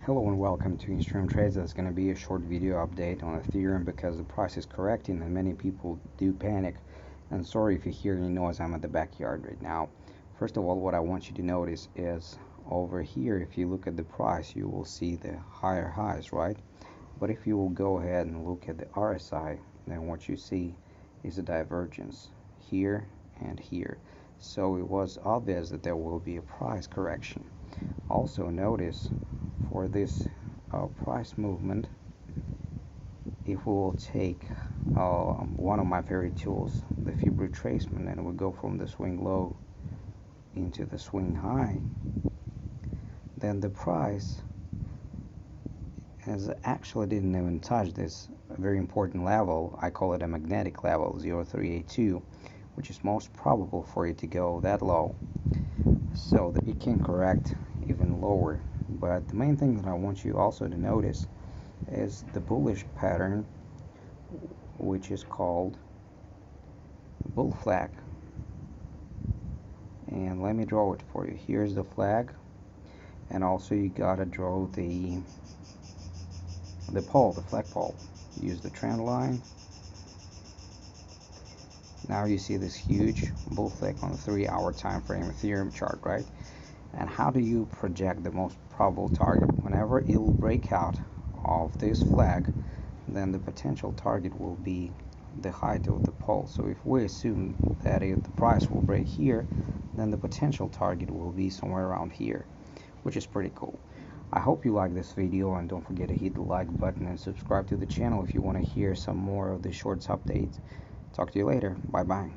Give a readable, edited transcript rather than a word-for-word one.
Hello and welcome to Ethereum Trades. That's going to be a short video update on Ethereum because the price is correcting and many people do panic. And sorry if you hear any noise, I'm at the backyard right now. First of all, what I want you to notice is over here, if you look at the price, you will see the higher highs, right? But if you will go ahead and look at the RSI, then what you see is a divergence here and here. So it was obvious that there will be a price correction. Also notice for this price movement, if we will take one of my favorite tools, the Fib retracement, and we go from the swing low into the swing high, then the price actually didn't even touch this very important level. I call it a magnetic level, 0382, which is most probable for it to go that low so that it can correct even lower. But the main thing that I want you also to notice is the bullish pattern, which is called bull flag. And let me draw it for you. Here's the flag, and also you gotta draw the pole, the flag pole. Use the trend line. Now you see this huge bull flag on the 3-hour time frame Ethereum chart, right? And how do you project the most probable target? Whenever it will break out of this flag, then the potential target will be the height of the pole. So if we assume that if the price will break here, then the potential target will be somewhere around here, which is pretty cool. I hope you like this video, and don't forget to hit the like button and subscribe to the channel if you want to hear some more of the shorts updates. Talk to you later. Bye bye.